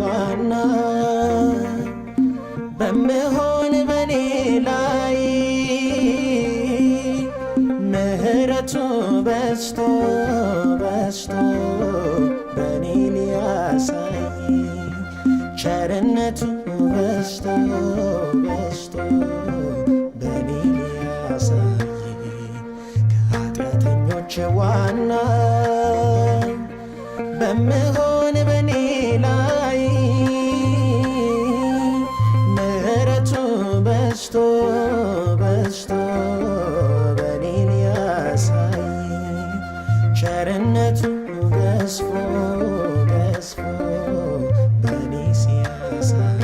ዋና በምሆን በኔ ላይ ምህረቱ በዝቶ በዝቶ በኔ ሊያሳይ ቸርነቱ በዝቶ በዝቶ በኔ ሊያሳይ ከኃጢአተኞች ዋና በምሆን በኔ ላይ ምህረቱ በዝቶ በዝቶ በኔ ሊያሳይ ቸርነቱ ገዝፎ ገዝፎ በኔ ሲያሳይ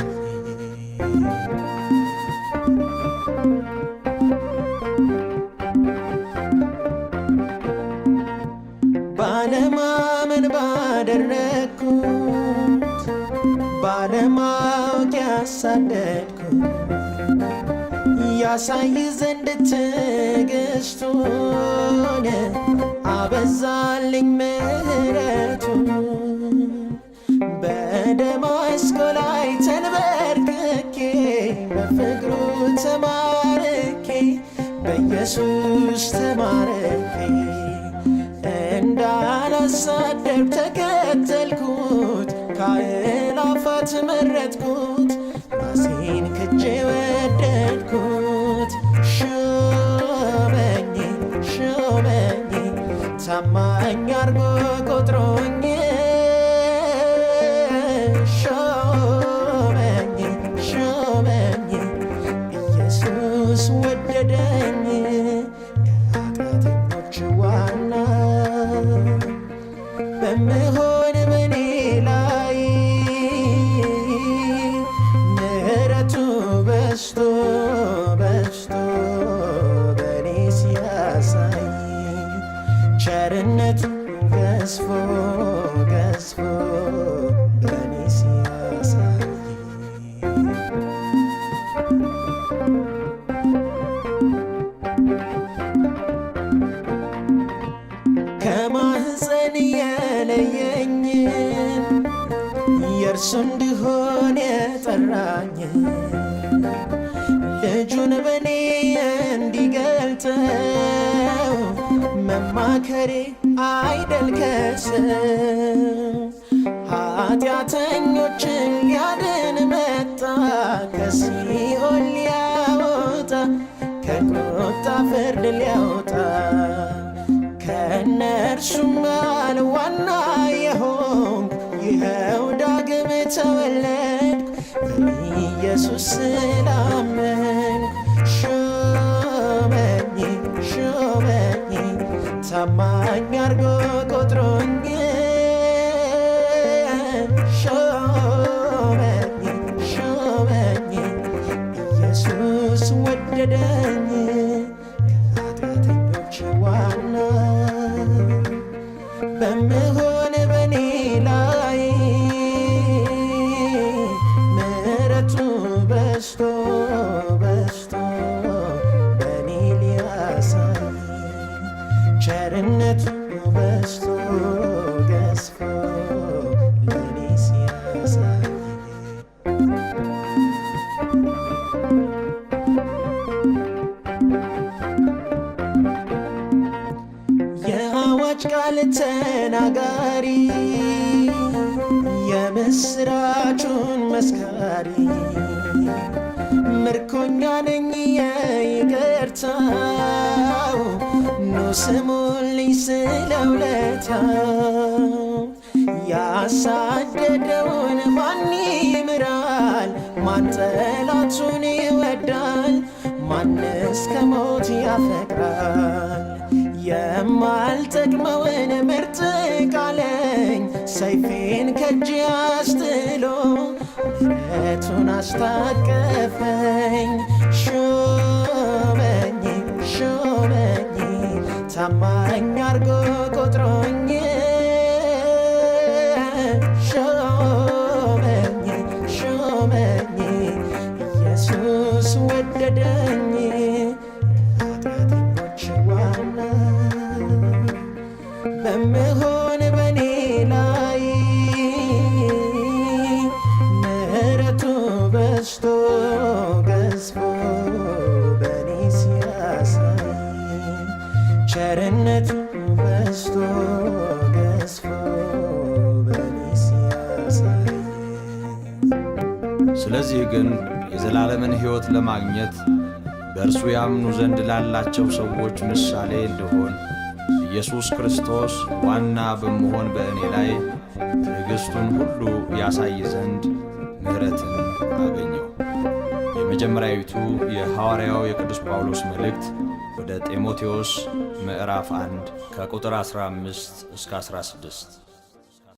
ባለማመን ባደረግኩት ባለማወቅ ያሳደድኩት ያሳይ ዘንድ ትዕግሥቱን አበዛልኝ ምሕረቱን በደማስቆ ላይ ተንበርክኬ በፍቅሩ ተማርኬ በኢየሱስ ተማርኬ እንዳላሳደር ተከተልኩት ከአእላፋት መረጥኩት ራሴን ክጄ ወደድኩት ሾመኝ ሾመኝ ታማኝ አርጎ ቆጥሮኝ ሾመኝ ሾመኝ ኢየሱስ ወደደኝ ከኃጢአተኞች ዋና በምሆን በኔ ላይ ምህረቱ በዝቶ በዝቶ በኔ ሲያሳይ ቸርነቱ ገዝፎ ገዝፎ በኔ ሲያሳይ ከማህፀን የለየኝን የእርሱ እንድሆን የጠራኝ ልጁን በኔ እንዲገልጠው መማከሬ አይደል ከሰው ኃጢአተኞችን ሊያድን መጣ ከሲኦል ሊያወጣ ከቁጣ ፍርድ ሊያወጣ ከእነርሱም መሃል ዋና የሆንኩ ይኸው ዳግም ተወለድኩ በኢየሱስ ስላመንኩ ሾመኝ ሾመኝ ታማኝ አርጎ ቆጥሮኝ ሾመኝ ሾመኝ ኢየሱስ ወደደኝ ከኃጢአተኞች ዋና በምሆን በኔ ላይ ምህረቱ በዝቶ በዝቶ በኔ ሊያሳይ ቸርነቱ በዝቶ ገዝፎ ለኔ ሲያሳይ የአዋጅ ቃል ተናጋሪ የምስራቹን መስካሪ ምርኮኛ ነኝ የይቅርታው ኑ ስሙልኝ ስለ ውለታው ያሳደደውን ማን ይምራል ማን ጠላቱን ይወዳል ማንስ ከሞት ያፈቅራል የማልጠቅመውን ምርጥ ቃለኝ ሰይፌን ከእጄ አስጥሎ ምሕረቱን አስታቀፈኝ ሾመኝ ሾመኝ ታማኝ አርጎ ቆጥሮኝ ሾመኝ ሾመኝ ኢየሱስ ወደደኝ ከኃጢአተኞች ዋና በምሆን በኔ ላይ ቸርነቱ በዝቶ ገዝፎ በኔ ሲያሳይ። ስለዚህ ግን የዘላለምን ሕይወት ለማግኘት በእርሱ ያምኑ ዘንድ ላላቸው ሰዎች ምሳሌ እንድሆን ኢየሱስ ክርስቶስ ዋና በመሆን በእኔ ላይ ትዕግሥቱን ሁሉ ያሳይ ዘንድ ምሕረትን አገኘው። የመጀመሪያዊቱ የሐዋርያው የቅዱስ ጳውሎስ መልእክት ወደ ጢሞቴዎስ ምዕራፍ 1 ከቁጥር 15 እስከ 16